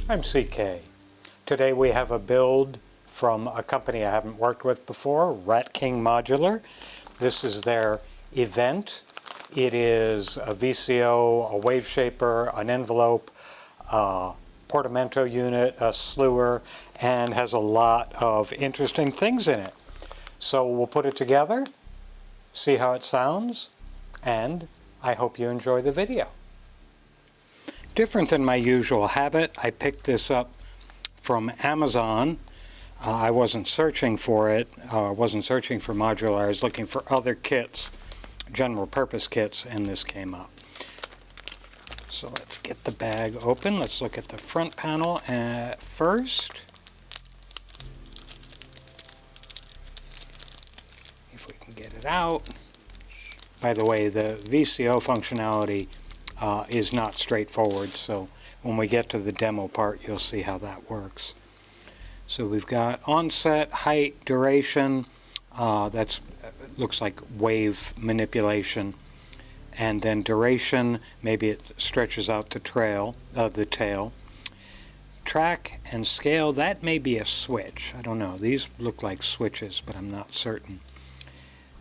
I'm CK. Today we have a build from a company I haven't worked with before, Rat King Modular. This is their event. It is a VCO, a wave shaper, an envelope, a portamento unit, a slewer, and has a lot of interesting things in it. So we'll put it together, see how it sounds, and I hope you enjoy the video. Different than my usual habit, I picked this up from Amazon. I wasn't searching for it, wasn't searching for modular, I was looking for other kits, general purpose kits, and this came up. So let's get the bag open. Let's look at the front panel first. If we can get it out. By the way, the VCO functionality is not straightforward, so when we get to the demo part you'll see how that works. So we've got onset, height, duration, that's looks like wave manipulation, and then duration, maybe it stretches out the tail. Track and scale, that may be a switch, I don't know, these look like switches but I'm not certain.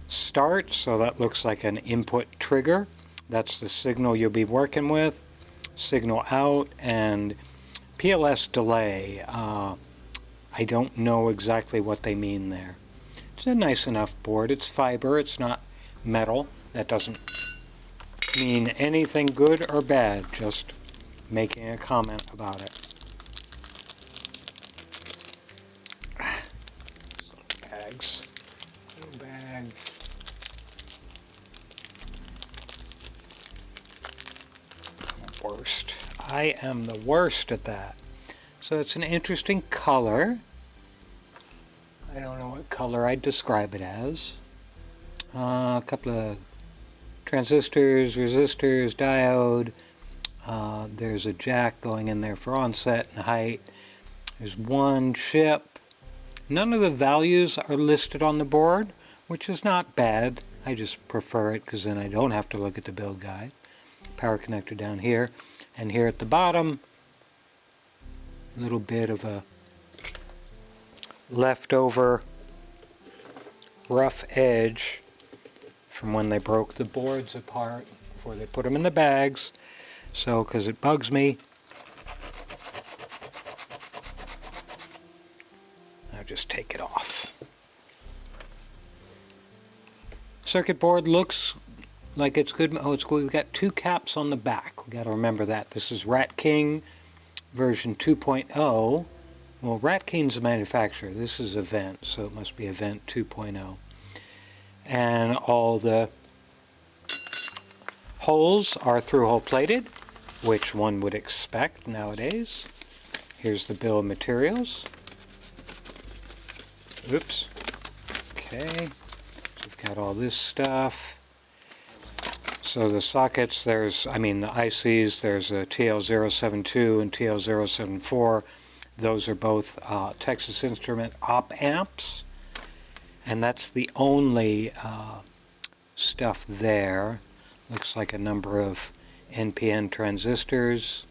Start, so that looks like an input trigger. That's the signal you'll be working with. Signal out, and PLS delay. I don't know exactly what they mean there. It's a nice enough board. It's fiber, it's not metal. That doesn't mean anything good or bad, just making a comment about it. Bags. Little bag. Worst. I am the worst at that. So it's an interesting color. I don't know what color I'd describe it as. A couple of transistors, resistors, diode. There's a jack going in there for onset and height. There's one chip. None of the values are listed on the board, which is not bad. I just prefer it because then I don't have to look at the build guide. Power connector down here, and here at the bottom, a little bit of a leftover rough edge from when they broke the boards apart before they put them in the bags. So, because it bugs me, I'll just take it off. Circuit board looks like it's good. Oh, it's cool. We've got two caps on the back. We've got to remember that. This is Rat King version 2.0. Well, Rat King's a manufacturer. This is Event, so it must be Event 2.0. And all the holes are through-hole plated, which one would expect nowadays. Here's the bill of materials. Oops. Okay. So we've got all this stuff. So the sockets, the ICs, there's a TL072 and TL074. Those are both Texas Instrument op amps. And that's the only stuff there. Looks like a number of NPN transistors.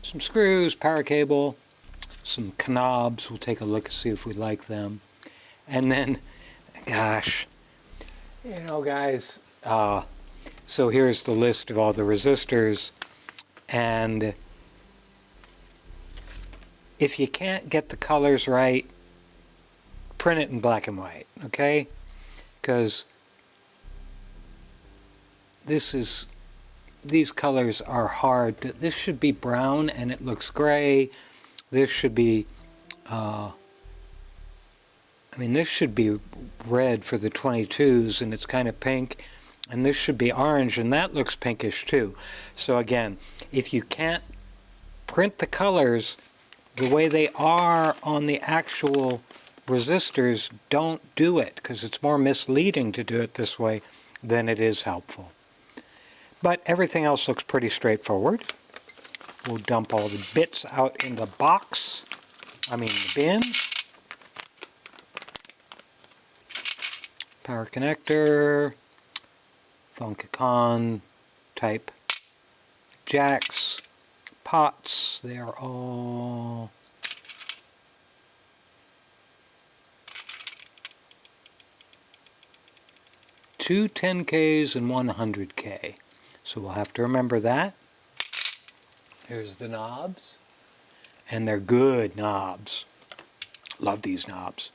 Some screws, power cable, some knobs. We'll take a look and see if we like them. And then, gosh, you know, guys, so here's the list of all the resistors, and if you can't get the colors right, print it in black and white, okay? Because these colors are hard. This should be brown and it looks gray. This should be, this should be red for the 22s and it's kind of pink. And this should be orange, and that looks pinkish too. So again, if you can't print the colors the way they are on the actual resistors, don't do it, because it's more misleading to do it this way than it is helpful. But everything else looks pretty straightforward. We'll dump all the bits out in the the bin. Power connector. Haun type jacks, pots. They are all two 10Ks and 100K. So we'll have to remember that. There's the knobs. And they're good knobs. Love these knobs.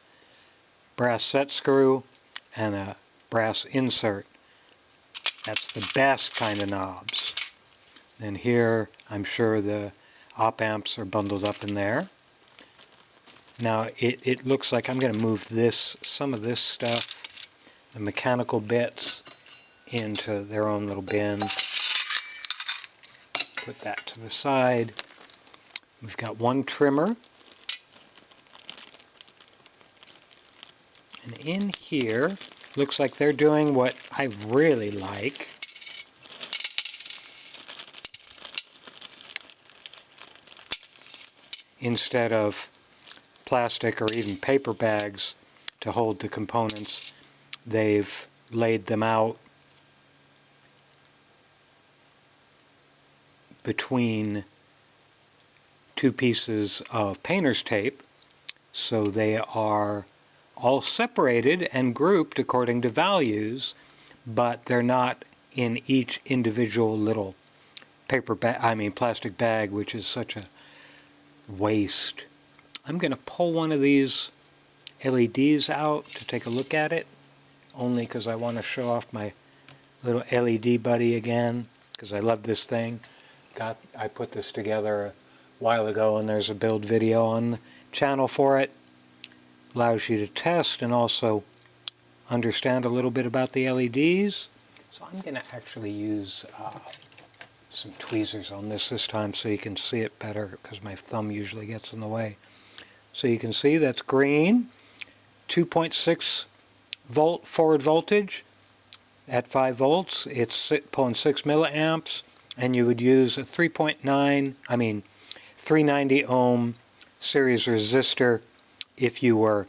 Brass set screw and a brass insert. That's the best kind of knobs. And here, I'm sure the op amps are bundled up in there. Now, it looks like I'm going to move some of this stuff, the mechanical bits, into their own little bin. Put that to the side. We've got one trimmer. And in here, looks like they're doing what I really like. Instead of plastic or even paper bags to hold the components, they've laid them out between two pieces of painter's tape, so they are all separated and grouped according to values, but they're not in each individual little plastic bag, which is such a waste. I'm going to pull one of these LEDs out to take a look at it, only because I want to show off my little LED buddy again, because I love this thing. I put this together a while ago, and there's a build video on the channel for it. Allows you to test and also understand a little bit about the LEDs. So I'm going to actually use some tweezers on this time so you can see it better, because my thumb usually gets in the way. So you can see that's green, 2.6 volt forward voltage at 5 volts. It's pulling 6 milliamps, and you would use a 390 ohm series resistor if you were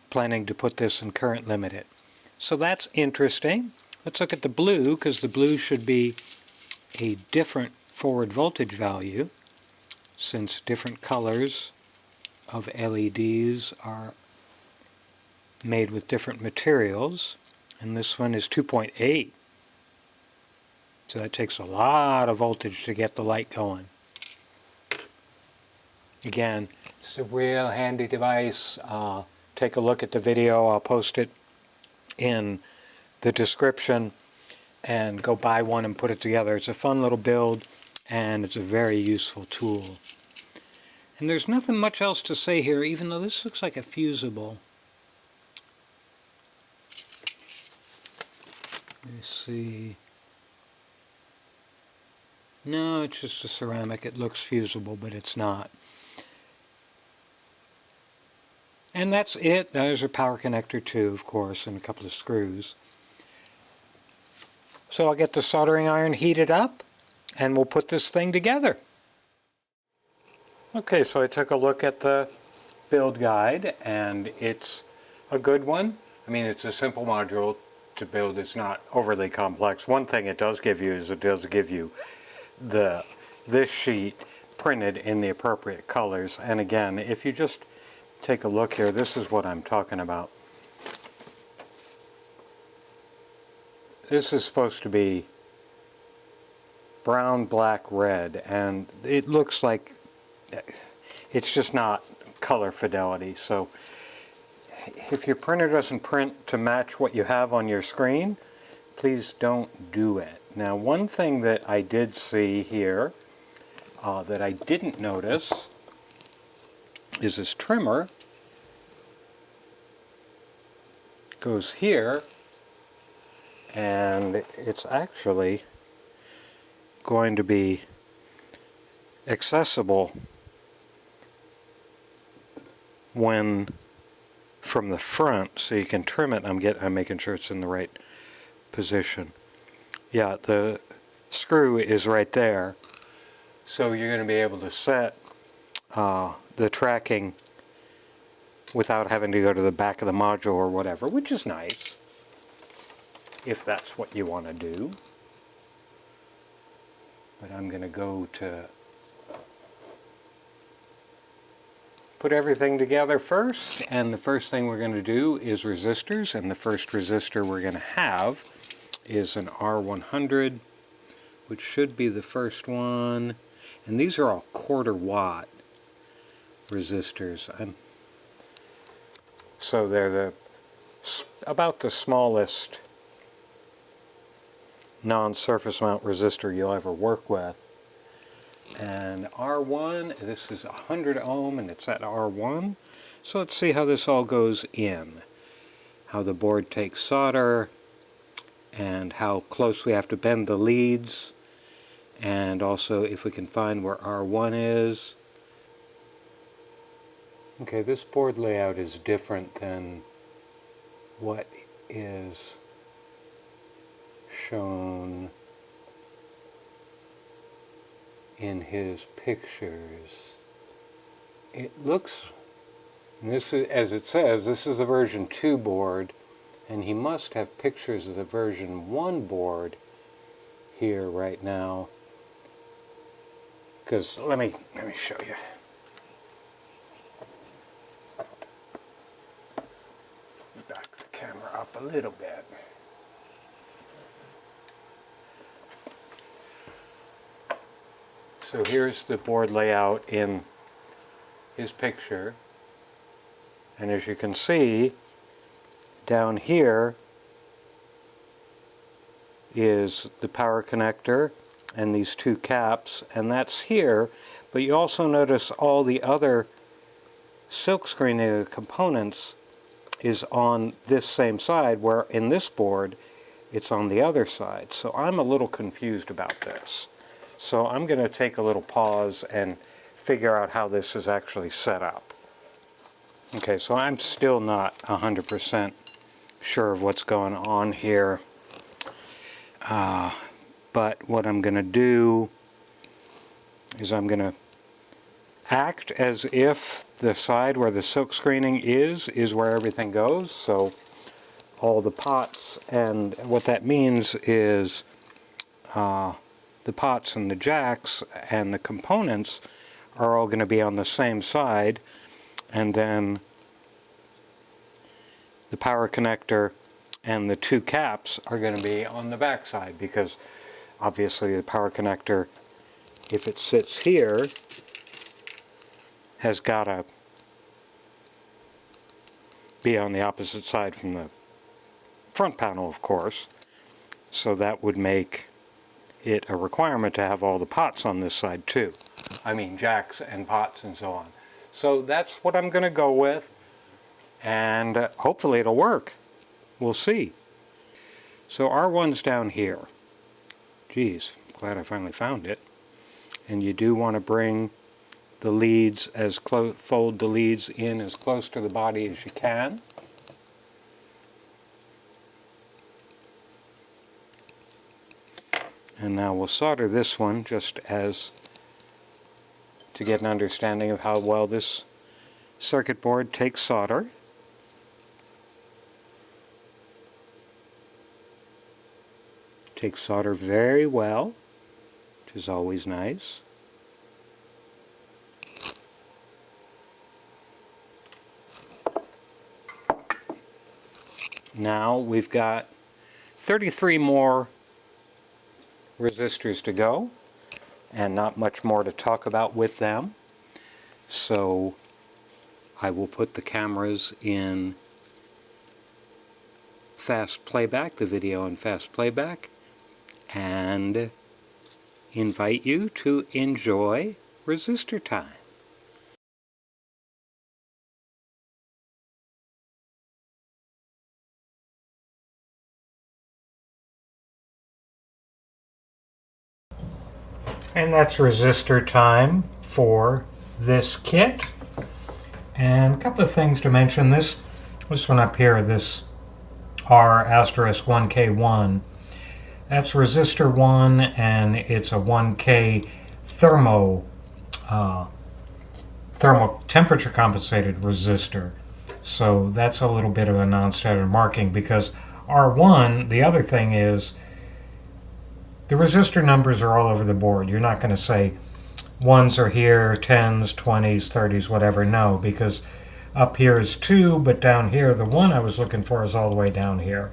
planning to put this in current limited. So that's interesting. Let's look at the blue, because the blue should be a different forward voltage value, since different colors of LEDs are made with different materials. And this one is 2.8. So that takes a lot of voltage to get the light going. Again, it's a real handy device. Take a look at the video. I'll post it in the description, and go buy one and put it together. It's a fun little build, and it's a very useful tool. And there's nothing much else to say here, even though this looks like a fusible. Let me see. No, it's just a ceramic. It looks fusible, but it's not. And that's it. There's a power connector too, of course, and a couple of screws. So I'll get the soldering iron heated up, and we'll put this thing together. Okay, so I took a look at the build guide, and it's a good one. I mean, it's a simple module to build. It's not overly complex. One thing it does give you is it does give you this sheet printed in the appropriate colors. And again, if you just take a look here, this is what I'm talking about. This is supposed to be brown, black, red, and it looks like it's just not color fidelity. So if your printer doesn't print to match what you have on your screen, please don't do it. Now, one thing that I did see here that I didn't notice is this trimmer goes here, and it's actually going to be accessible when from the front, so you can trim it. I'm making sure it's in the right position. Yeah, the screw is right there, so you're going to be able to set the tracking without having to go to the back of the module or whatever, which is nice if that's what you want to do. But I'm going to go to put everything together first, and the first thing we're going to do is resistors, and the first resistor we're going to have is an R100, which should be the first one, and these are all 1/4 watt resistors. So they're about the smallest non-surface mount resistor you'll ever work with. And R1, this is 100 ohm and it's at R1. So let's see how this all goes in. How the board takes solder, and how close we have to bend the leads, and also if we can find where R1 is. Okay, this board layout is different than what is shown in his pictures. It looks, and this is, as it says, this is a version 2 board, and he must have pictures of the version 1 board here right now, because let me show you. Back the camera up a little bit. So here's the board layout in his picture, and as you can see, down here is the power connector and these 2 caps, and that's here, but you also notice all the other silk screening components is on this same side, where in this board it's on the other side. So I'm a little confused about this. So I'm going to take a little pause and figure out how this is actually set up. Okay, so I'm still not 100% sure of what's going on here. But what I'm going to do is I'm going to act as if the side where the silk screening is where everything goes. So all the pots, and what that means is the pots and the jacks and the components are all going to be on the same side, and then the power connector and the 2 caps are going to be on the back side, because obviously the power connector, if it sits here, has got to be on the opposite side from the front panel, of course. So that would make it a requirement to have all the pots on this side too. I mean jacks and pots and so on. So that's what I'm going to go with, and hopefully it'll work. We'll see. So R1's down here. Geez, glad I finally found it. And you do want to bring the leads fold the leads in as close to the body as you can. And now we'll solder this one just as to get an understanding of how well this circuit board takes solder. Takes solder very well, which is always nice. Now we've got 33 more resistors to go, and not much more to talk about with them. So I will put the cameras in fast playback, the video in fast playback, and invite you to enjoy resistor time. And that's resistor time for this kit. And a couple of things to mention. This one up here, this R*1K1, that's resistor 1, and it's a 1K thermal temperature compensated resistor. So that's a little bit of a non-standard marking, because R1, the other thing is, the resistor numbers are all over the board. You're not going to say ones are here, 10s, 20s, 30s, whatever. No, because up here is 2, but down here, the one I was looking for is all the way down here.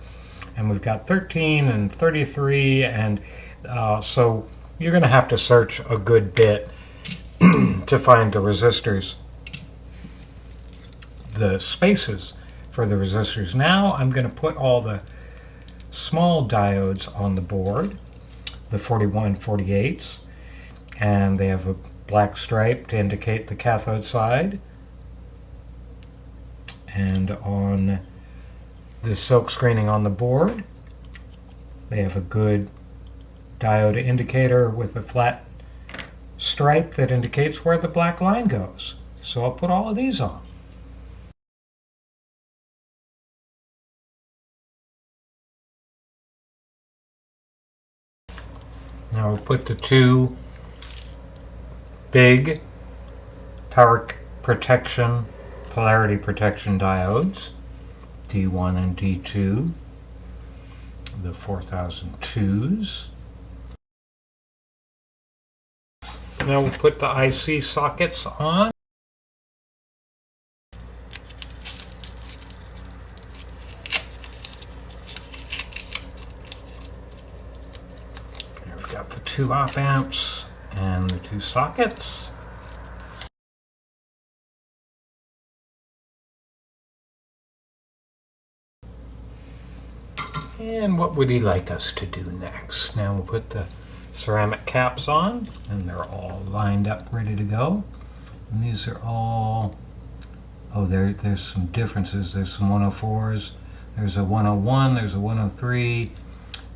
And we've got 13 and 33, and so you're going to have to search a good bit to find the resistors, the spaces for the resistors. Now I'm going to put all the small diodes on the board, the 4148s, and they have a black stripe to indicate the cathode side. And on the silk screening on the board, they have a good diode indicator with a flat stripe that indicates where the black line goes. So I'll put all of these on. Now we'll put the two big power protection, polarity protection diodes, D1 and D2, the 4002s. Now we'll put the IC sockets on. Here we've got the 2 op amps and the 2 sockets. And what would he like us to do next? Now we'll put the ceramic caps on, and they're all lined up, ready to go. And these are all, oh, there's some differences. There's some 104s, there's a 101, there's a 103,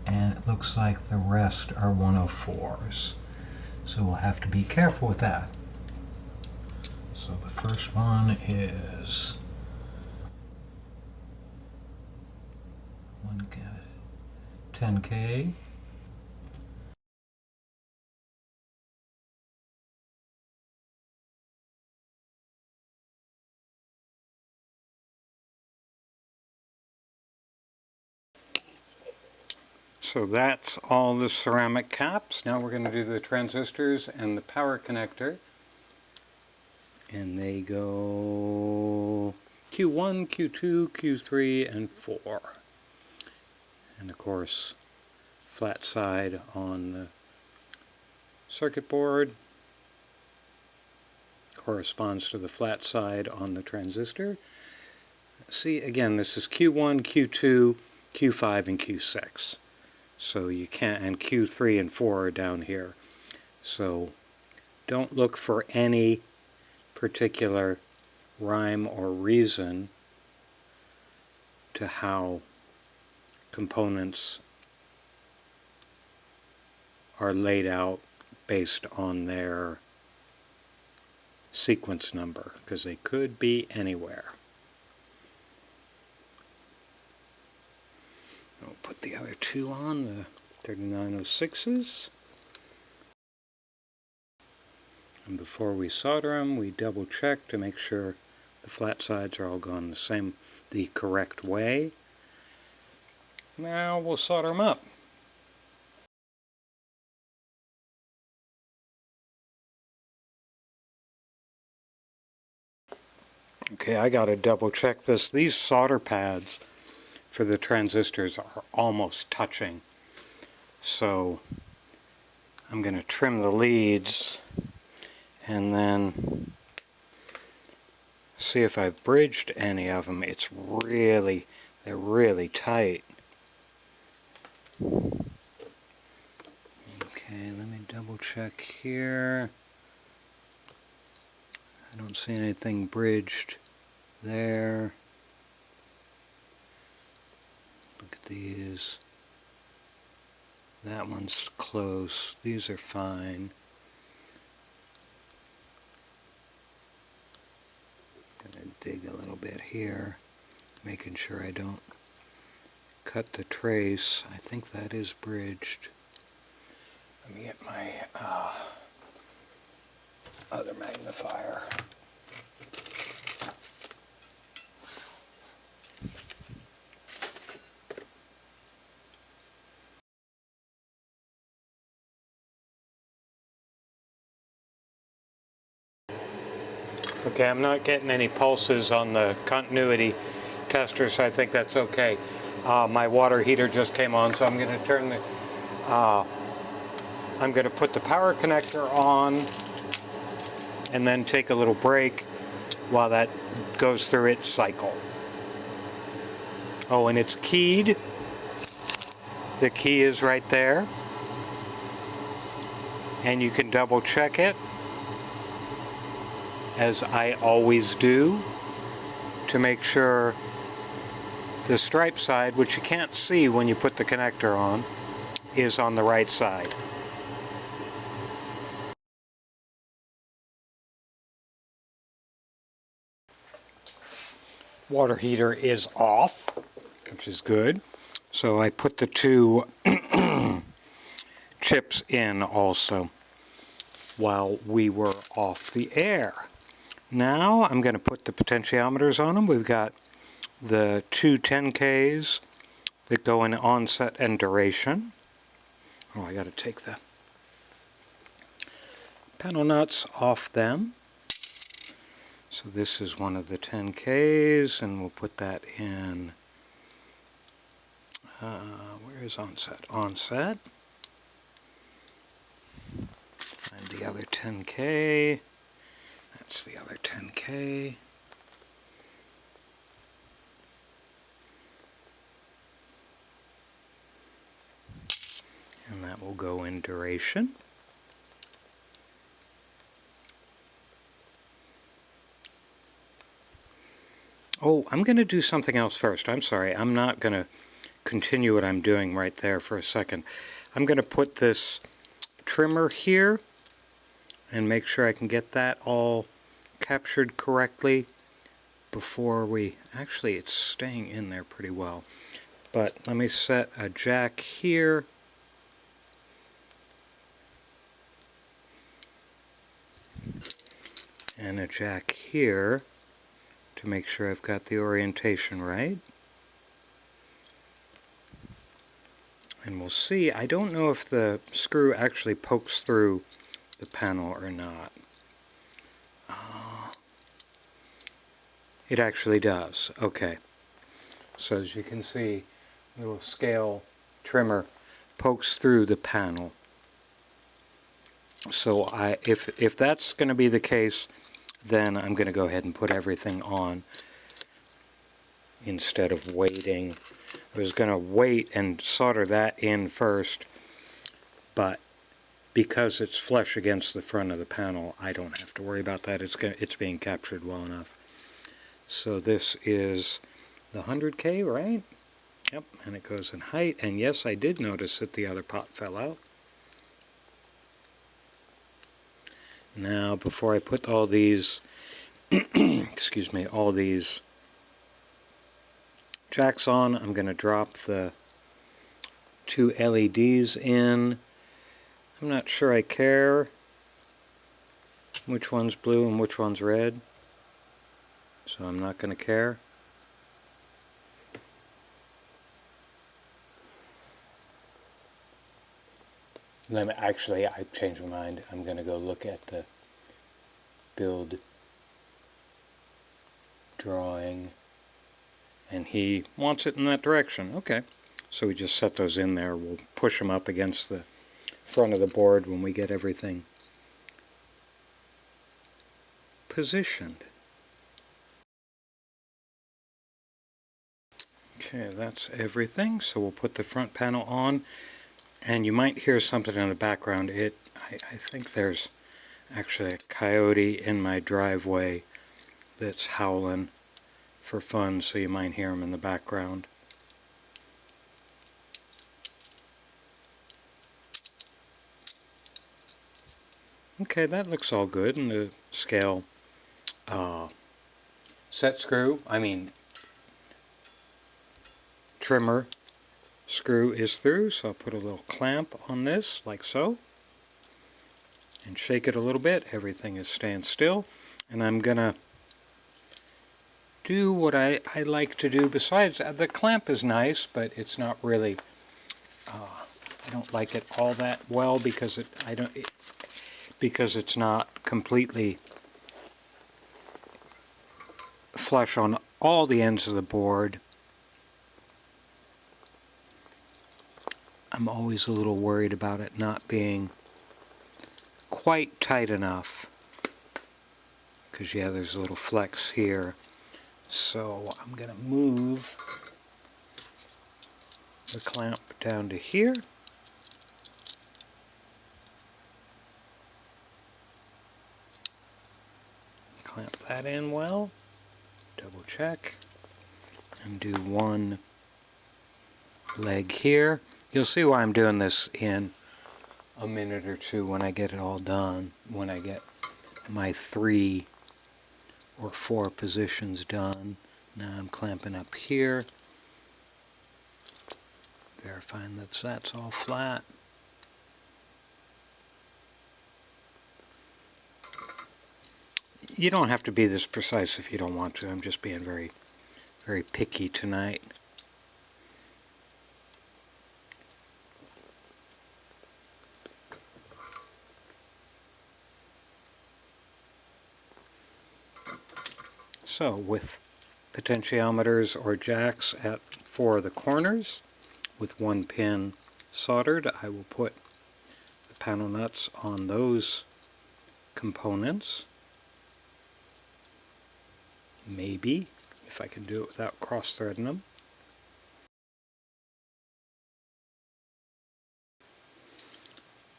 and it looks like the rest are 104s. So we'll have to be careful with that. So the first one is 10K. So that's all the ceramic caps. Now we're going to do the transistors and the power connector. And they go Q1, Q2, Q3, and 4. And of course, flat side on the circuit board corresponds to the flat side on the transistor. See, again, this is Q1, Q2, Q5, and Q6. So you can't, and Q3 and 4 are down here. So don't look for any particular rhyme or reason to how components are laid out based on their sequence number, because they could be anywhere. We'll put the other 2 on, the 3906s. And before we solder them, we double check to make sure the flat sides are all going the correct way. Now we'll solder them up. Okay, I gotta double check this. These solder pads for the transistors are almost touching. So I'm going to trim the leads and then see if I've bridged any of them. They're really tight. Okay, let me double check here. I don't see anything bridged there. Look at these. That one's close. These are fine. Gonna dig a little bit here, making sure I don't cut the trace. I think that is bridged. Let me get my other magnifier. Okay, I'm not getting any pulses on the continuity tester, so I think that's okay. My water heater just came on, so I'm going to turn the I'm going to put the power connector on and then take a little break while that goes through its cycle. Oh, and it's keyed. The key is right there. And you can double check it, as I always do, to make sure the stripe side, which you can't see when you put the connector on, is on the right side. Water heater is off, which is good. So I put the two chips in also while we were off the air. Now I'm going to put the potentiometers on them. We've got the two 10Ks that go in onset and duration. Oh, I got to take the panel nuts off them. So this is one of the 10Ks, and we'll put that in, where is onset? Onset. And the other 10K, that's the other 10K. And that will go in duration. Oh, I'm going to do something else first. I'm sorry. I'm not going to continue what I'm doing right there for a second. I'm going to put this trimmer here and make sure I can get that all captured correctly before we... Actually, it's staying in there pretty well. But let me set a jack here. And a jack here to make sure I've got the orientation right. And we'll see. I don't know if the screw actually pokes through the panel or not. It actually does. Okay. So as you can see, the little scale trimmer pokes through the panel. So if that's going to be the case, then I'm going to go ahead and put everything on instead of waiting. I was going to wait and solder that in first, but because it's flush against the front of the panel, I don't have to worry about that. It's being captured well enough. So this is the 100K, right? Yep, and it goes in height. And yes, I did notice that the other pot fell out. Now, before I put all these, excuse me, all these jacks on, I'm going to drop the two LEDs in. I'm not sure I care which one's blue and which one's red, so I'm not going to care. Actually, I changed my mind. I'm going to go look at the build drawing, and he wants it in that direction. Okay, so we just set those in there. We'll push them up against the front of the board when we get everything positioned. Okay, that's everything. So we'll put the front panel on. And you might hear something in the background. I think there's actually a coyote in my driveway that's howling for fun, so you might hear him in the background. Okay, that looks all good, and the scale trimmer screw is through, so I'll put a little clamp on this, like so, and shake it a little bit. Everything is staying still, and I'm gonna do what I like to do. Besides, the clamp is nice, but it's not really, I don't like it all that well because because it's not completely flush on all the ends of the board. I'm always a little worried about it not being quite tight enough, because yeah, there's a little flex here. So I'm going to move the clamp down to here. Clamp that in well, double check, and do one leg here. You'll see why I'm doing this in a minute or two when I get it all done, when I get my 3 or 4 positions done. Now I'm clamping up here, verifying that that's all flat. You don't have to be this precise if you don't want to. I'm just being very, very picky tonight. So with potentiometers or jacks at 4 of the corners, with 1 pin soldered, I will put the panel nuts on those components. Maybe, if I can do it without cross-threading them.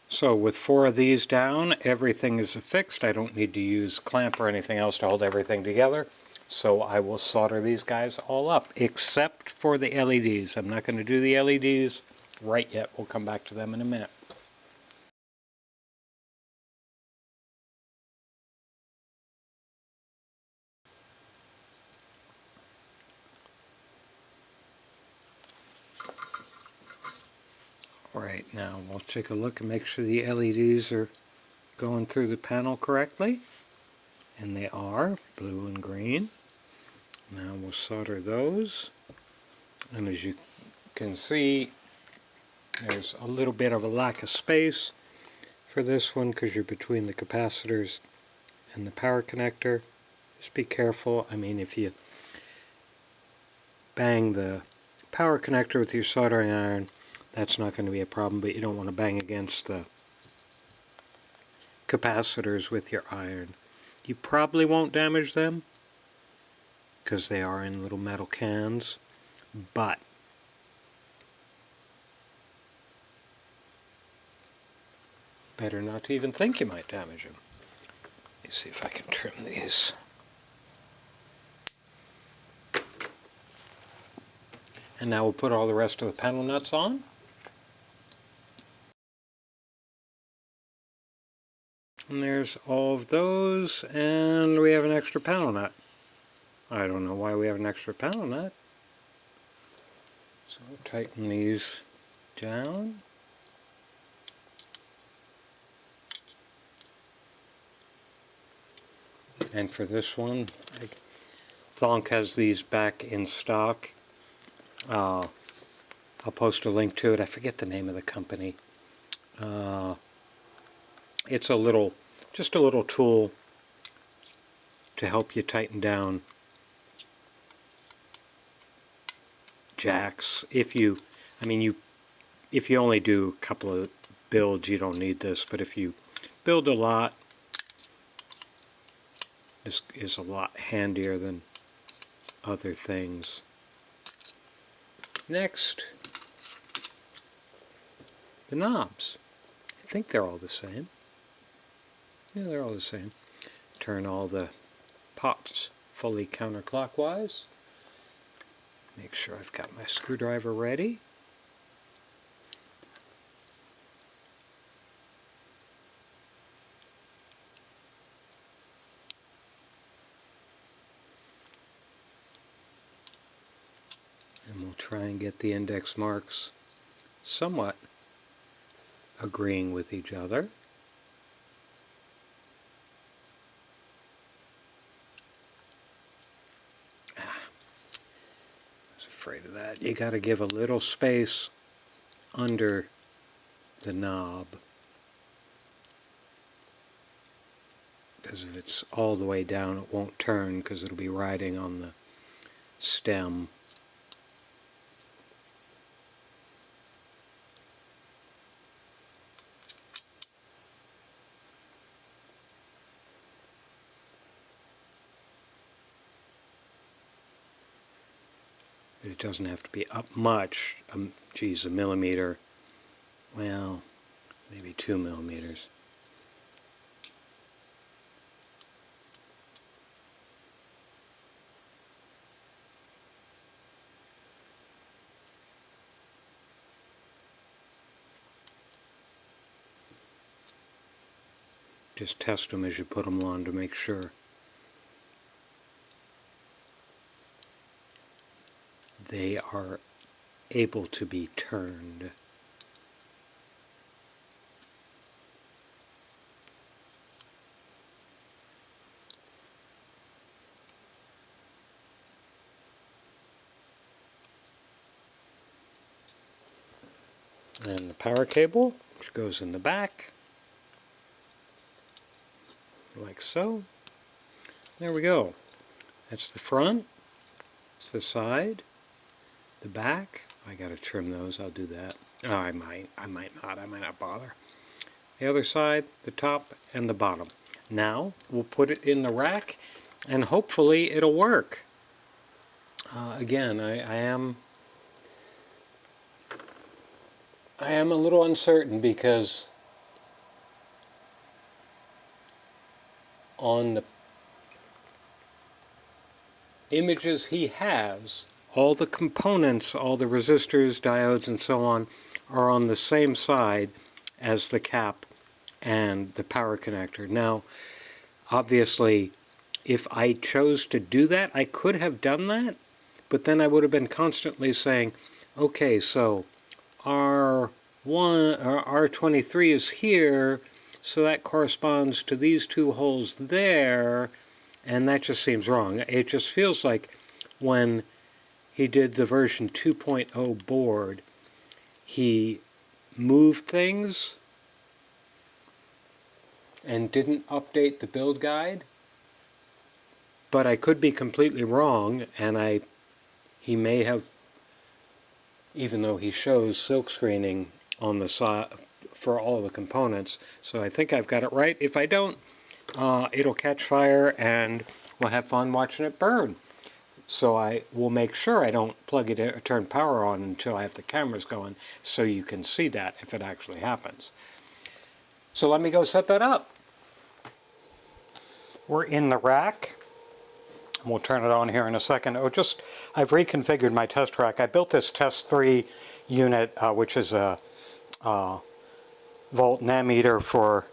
So with 4 of these down, everything is affixed. I don't need to use clamp or anything else to hold everything together. So I will solder these guys all up, except for the LEDs. I'm not going to do the LEDs right yet. We'll come back to them in a minute. Alright, now we'll take a look and make sure the LEDs are going through the panel correctly. And they are, blue and green. Now we'll solder those. And as you can see, there's a little bit of a lack of space for this one because you're between the capacitors and the power connector. Just be careful. I mean, if you bang the power connector with your soldering iron, that's not going to be a problem, but you don't want to bang against the capacitors with your iron. You probably won't damage them because they are in little metal cans, but better not to even think you might damage them. Let me see if I can trim these. And now we'll put all the rest of the panel nuts on. And there's all of those, and we have an extra panel nut. I don't know why we have an extra panel nut. So tighten these down. And for this one, Thonk has these back in stock. I'll post a link to it. I forget the name of the company. It's just a little tool to help you tighten down jacks. If you only do a couple of builds, you don't need this, but if you build a lot, this is a lot handier than other things. Next, the knobs. I think they're all the same. Yeah, they're all the same. Turn all the pots fully counterclockwise. Make sure I've got my screwdriver ready. And we'll try and get the index marks somewhat agreeing with each other. Afraid of that. You got to give a little space under the knob because if it's all the way down it won't turn because it'll be riding on the stem. But it doesn't have to be up much. Geez, a millimeter. Well, maybe 2 millimeters. Just test them as you put them on to make sure. They are able to be turned. And the power cable, which goes in the back, like so. There we go. That's the front, it's the side, the back. I gotta trim those, I'll do that. Oh, I might not bother. The other side, the top, and the bottom. Now, we'll put it in the rack, and hopefully it'll work. Again, I am a little uncertain because on the images he has, all the components, all the resistors, diodes, and so on are on the same side as the cap and the power connector. Now, obviously, if I chose to do that, I could have done that, but then I would have been constantly saying, okay, so R1 or R23 is here, so that corresponds to these two holes there, and that just seems wrong. It just feels like when he did the version 2.0 board, he moved things and didn't update the build guide. But I could be completely wrong, and he may have, even though he shows silk screening on the side for all the components, so I think I've got it right. If I don't, it'll catch fire and we'll have fun watching it burn. So I will make sure I don't plug it in or turn power on until I have the cameras going, so you can see that if it actually happens. So let me go set that up. We're in the rack. We'll turn it on here in a second. I've reconfigured my test rack. I built this test 3 unit, which is a volt and ammeter for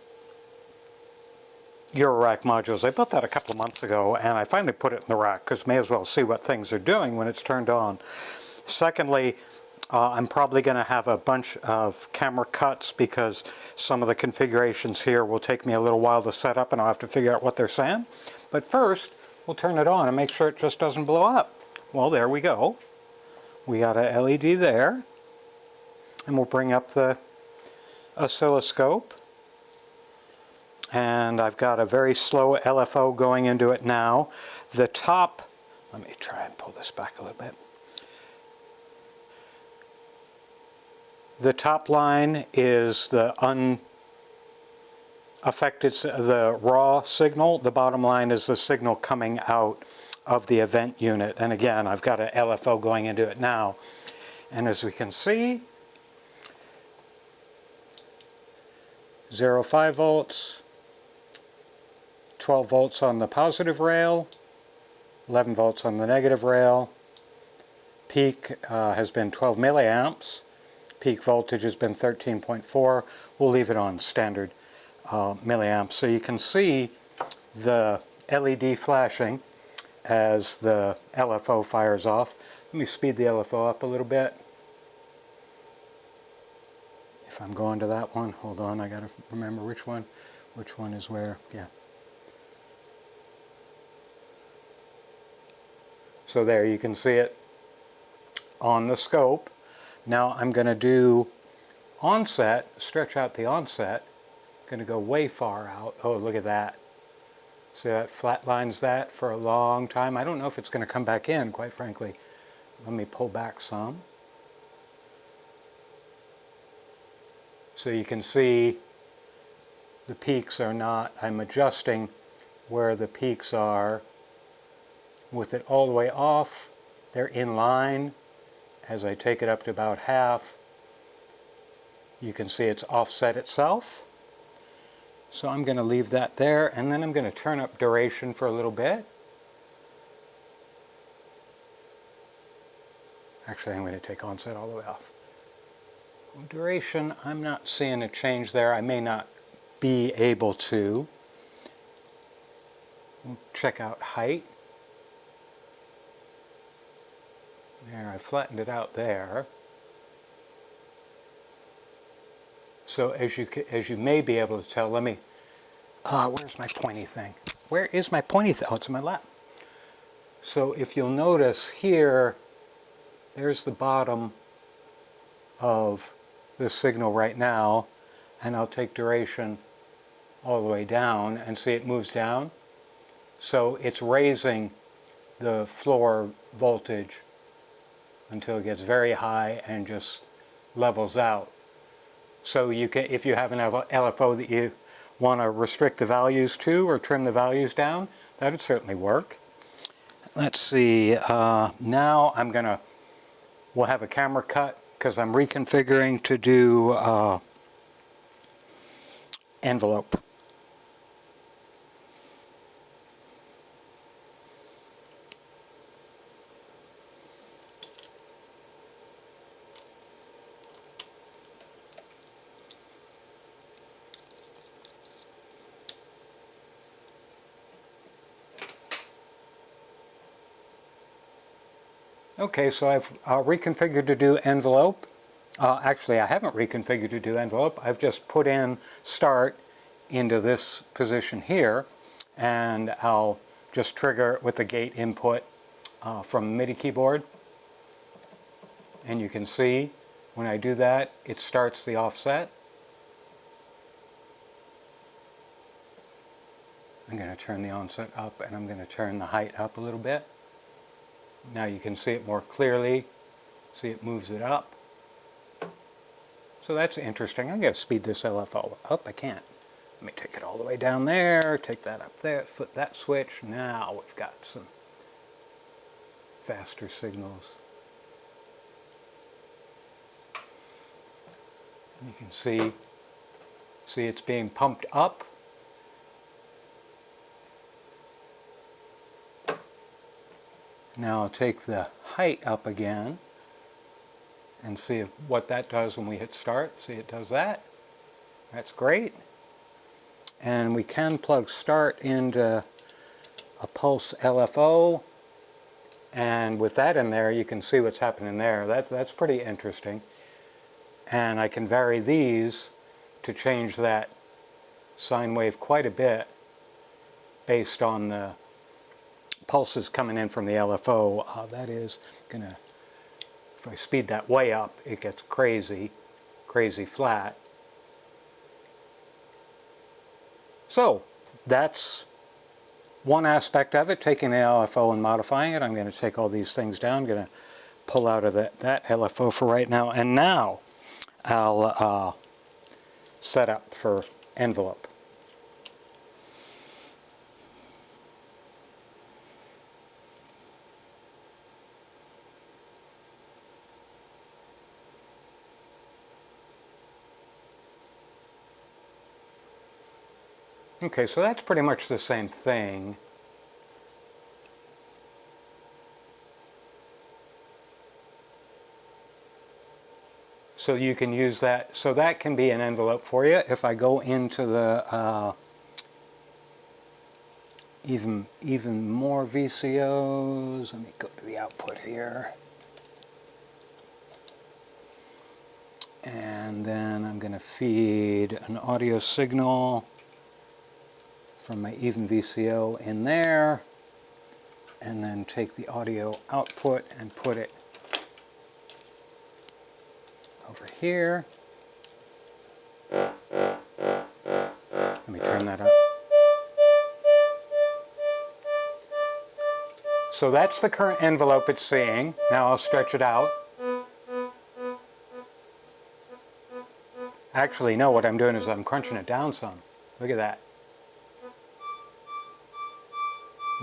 eurorack modules. I built that a couple of months ago, and I finally put it in the rack because may as well see what things are doing when it's turned on. Secondly, I'm probably going to have a bunch of camera cuts because some of the configurations here will take me a little while to set up and I'll have to figure out what they're saying. But first, we'll turn it on and make sure it just doesn't blow up. Well, there we go. We got a LED there. And we'll bring up the oscilloscope. And I've got a very slow LFO going into it now. The top, let me try and pull this back a little bit. The top line is the unaffected, the raw signal. The bottom line is the signal coming out of the event unit. And again, I've got an LFO going into it now. And as we can see, 0.5 volts, 12 volts on the positive rail, 11 volts on the negative rail. Peak has been 12 milliamps. Peak voltage has been 13.4. We'll leave it on standard milliamps. So you can see the LED flashing as the LFO fires off. Let me speed the LFO up a little bit. If I'm going to that one, hold on, I gotta remember which one is where, yeah. So there, you can see it on the scope. Now I'm going to do onset, stretch out the onset. I'm going to go way far out. Oh, look at that. So that flatlines that for a long time. I don't know if it's going to come back in, quite frankly. Let me pull back some. So you can see the peaks are not, I'm adjusting where the peaks are. With it all the way off, they're in line. As I take it up to about half, you can see it's offset itself. So I'm going to leave that there, and then I'm going to turn up duration for a little bit. Actually, I'm going to take onset all the way off. Duration, I'm not seeing a change there. I may not be able to. We'll check out height. There, I flattened it out there. So as you may be able to tell, let me, where's my pointy thing? Where is my pointy thing? Oh, it's in my lap. So if you'll notice here, there's the bottom of the signal right now, and I'll take duration all the way down and see it moves down. So it's raising the floor voltage until it gets very high and just levels out. So you can, if you have an LFO that you want to restrict the values to or trim the values down, that would certainly work. Let's see, now we'll have a camera cut because I'm reconfiguring to do envelope. Okay, so I've reconfigured to do envelope. Actually, I haven't reconfigured to do envelope. I've just put in start into this position here, and I'll just trigger it with the gate input from the MIDI keyboard. And you can see when I do that, it starts the offset. I'm going to turn the onset up, and I'm going to turn the height up a little bit. Now you can see it more clearly. See, it moves it up. So that's interesting. I'm going to speed this LFO up. I can't. Let me take it all the way down there, take that up there, flip that switch. Now we've got some faster signals. You can see it's being pumped up. Now I'll take the height up again and see what that does when we hit start. See, it does that. That's great. And we can plug start into a pulse LFO, and with that in there you can see what's happening there. That's pretty interesting. And I can vary these to change that sine wave quite a bit based on the pulses coming in from the LFO. That is gonna, if I speed that way up, it gets crazy flat. So that's one aspect of it, taking the LFO and modifying it. I'm going to take all these things down. I'm going to pull out of that LFO for right now. And now I'll set up for envelope. Okay, so that's pretty much the same thing. So you can use that, so that can be an envelope for you. If I go into the even more VCOs, let me go to the output here. And then I'm going to feed an audio signal from my even VCO in there, and then take the audio output and put it over here. Let me turn that up. So that's the current envelope it's seeing. Now I'll stretch it out. Actually, no, what I'm doing is I'm crunching it down some. Look at that.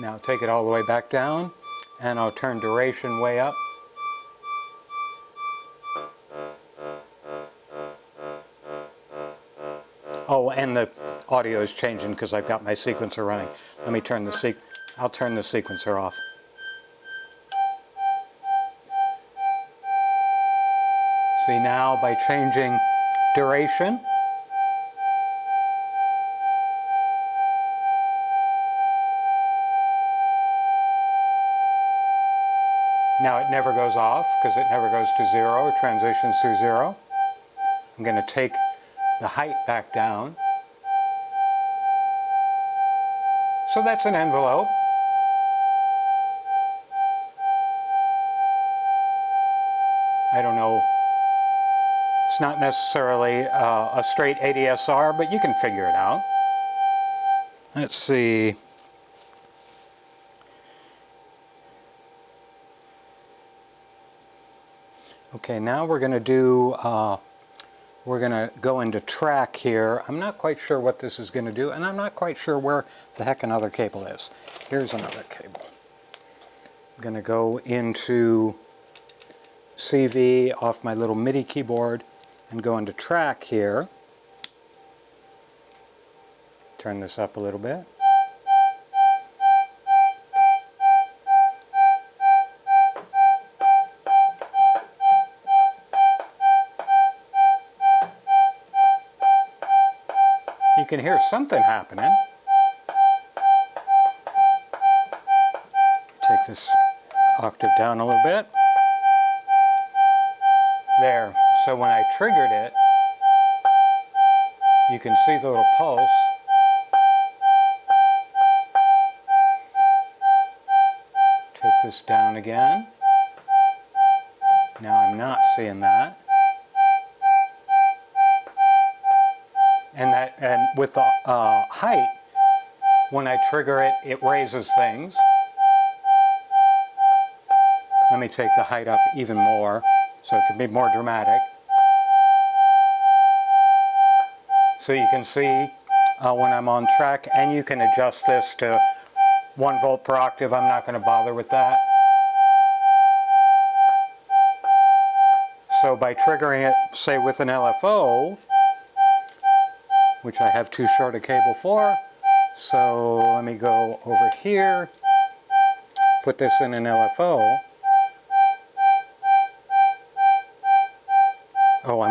Now take it all the way back down, and I'll turn duration way up. Oh, and the audio is changing because I've got my sequencer running. Let me turn the I'll turn the sequencer off. See, now by changing duration, now it never goes off because it never goes to 0 or transitions through 0. I'm going to take the height back down. So that's an envelope. I don't know. It's not necessarily a straight ADSR, but you can figure it out. Let's see. Okay, now we're going to do, we're going to go into track here. I'm not quite sure what this is going to do, and I'm not quite sure where the heck another cable is. Here's another cable. I'm going to go into CV off my little MIDI keyboard and go into track here. Turn this up a little bit. You can hear something happening. Take this octave down a little bit. There. So when I triggered it, you can see the little pulse. Take this down again. Now I'm not seeing that. And with the height, when I trigger it, it raises things. Let me take the height up even more so it can be more dramatic. So you can see when I'm on track, and you can adjust this to 1 volt per octave. I'm not going to bother with that. So by triggering it, say with an LFO, which I have too short a cable for, so let me go over here, put this in an LFO. Oh, I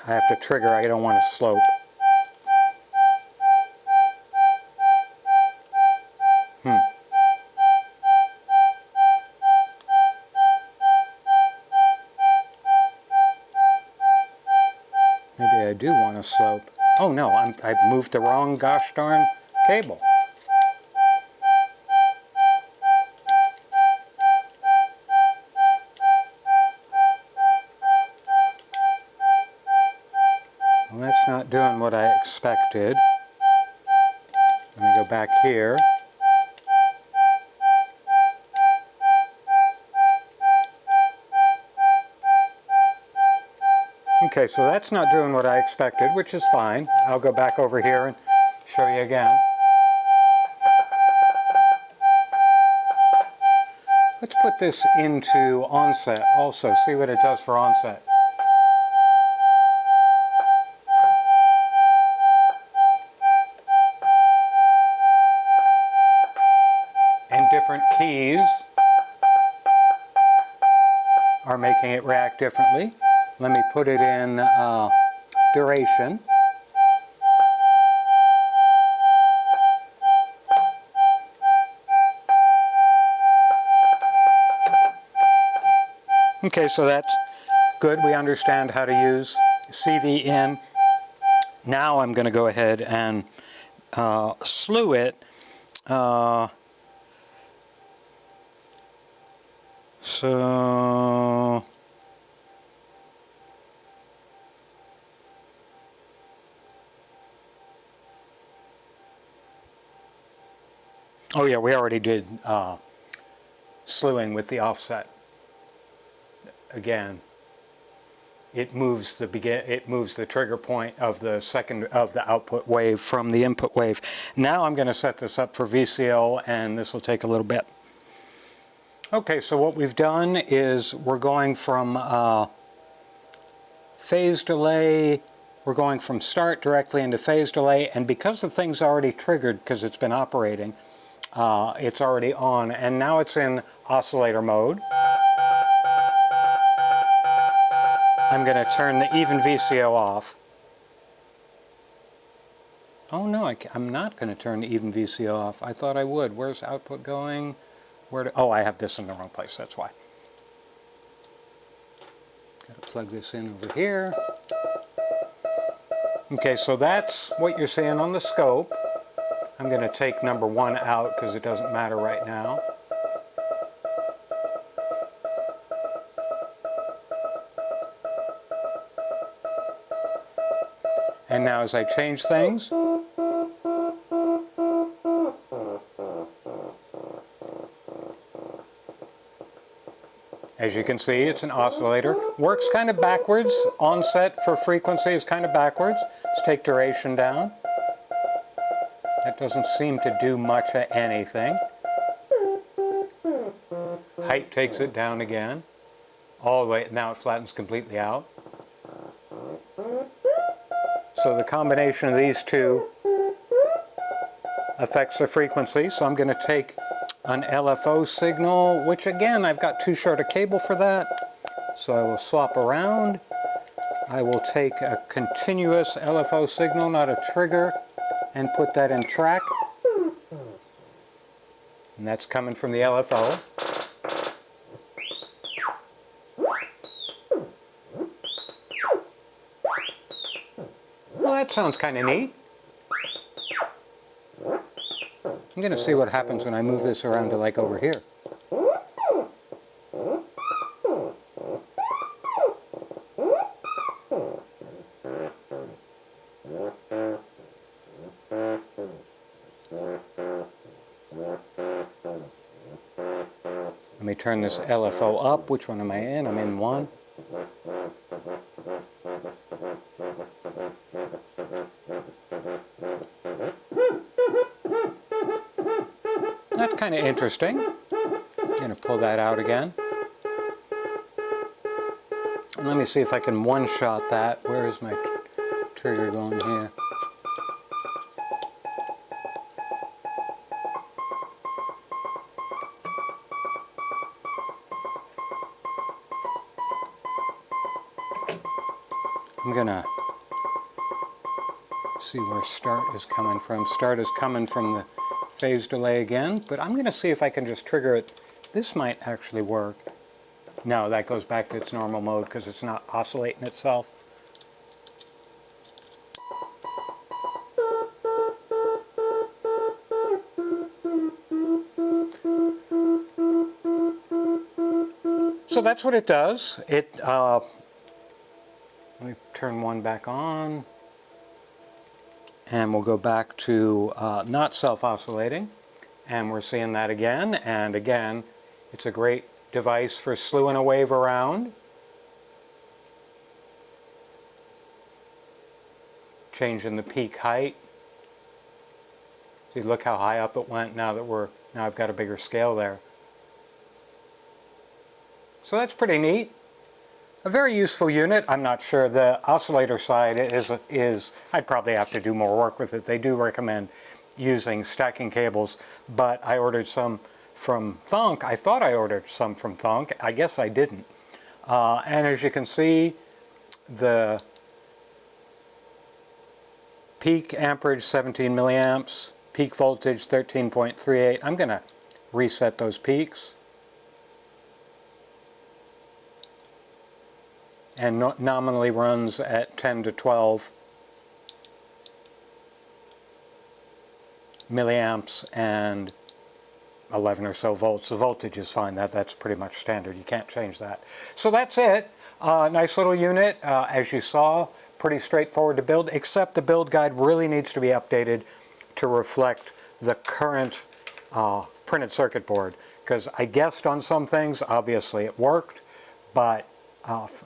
have to trigger, I don't want to slope. Maybe I do want to slope. Oh no, I've moved the wrong gosh darn cable. Well, that's not doing what I expected. Let me go back here. Okay, so that's not doing what I expected, which is fine. I'll go back over here and show you again. Let's put this into onset also, see what it does for onset. And different keys are making it react differently. Let me put it in duration. Okay, so that's good. We understand how to use CV in. Now I'm going to go ahead and slew it. So oh yeah, we already did slewing with the offset. Again, it moves the trigger point of the output wave from the input wave. Now I'm going to set this up for VCO, and this will take a little bit. Okay, so what we've done is we're going from phase delay, we're going from start directly into phase delay, and because the thing's already triggered, because it's been operating, it's already on, and now it's in oscillator mode. I'm going to turn the even VCO off. Oh no, I'm not going to turn the even VCO off. I thought I would. Where's output going? Oh, I have this in the wrong place, that's why. Got to plug this in over here. Okay, so that's what you're seeing on the scope. I'm going to take number 1 out because it doesn't matter right now. And now as I change things, as you can see, it's an oscillator. Works kind of backwards. Onset for frequency is kind of backwards. Let's take duration down. That doesn't seem to do much of anything. Height takes it down again. All the way, now it flattens completely out. So the combination of these two affects the frequency. So I'm going to take an LFO signal, which again, I've got too short a cable for that. So I will swap around. I will take a continuous LFO signal, not a trigger, and put that in track. And that's coming from the LFO. Well, that sounds kind of neat. I'm going to see what happens when I move this around to like over here. Let me turn this LFO up. Which one am I in? I'm in 1. That's kind of interesting. I'm going to pull that out again. And let me see if I can one-shot that. Where is my trigger going here? I'm going to see where start is coming from. Start is coming from the phase delay again, but I'm going to see if I can just trigger it. This might actually work. No, that goes back to its normal mode because it's not oscillating itself. So that's what it does. Let me turn 1 back on. And we'll go back to not self-oscillating, and we're seeing that again, and again, it's a great device for slewing a wave around. Changing the peak height. See, look how high up it went now I've got a bigger scale there. So that's pretty neat. A very useful unit. I'm not sure the oscillator side is I'd probably have to do more work with it. They do recommend using stacking cables, but I ordered some from Thonk. I thought I ordered some from Thonk. I guess I didn't. And as you can see, the peak amperage 17 milliamps, peak voltage 13.38. I'm going to reset those peaks. And nominally runs at 10 to 12 milliamps and 11 or so volts. The voltage is fine. That's pretty much standard. You can't change that. So that's it. Nice little unit. As you saw, pretty straightforward to build, except the build guide really needs to be updated to reflect the current printed circuit board, because I guessed on some things. Obviously it worked, but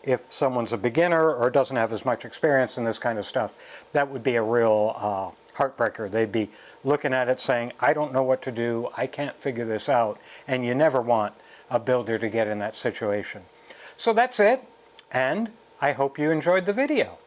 if someone's a beginner or doesn't have as much experience in this kind of stuff, that would be a real heartbreaker. They'd be looking at it saying, I don't know what to do, I can't figure this out, and you never want a builder to get in that situation. So that's it, and I hope you enjoyed the video.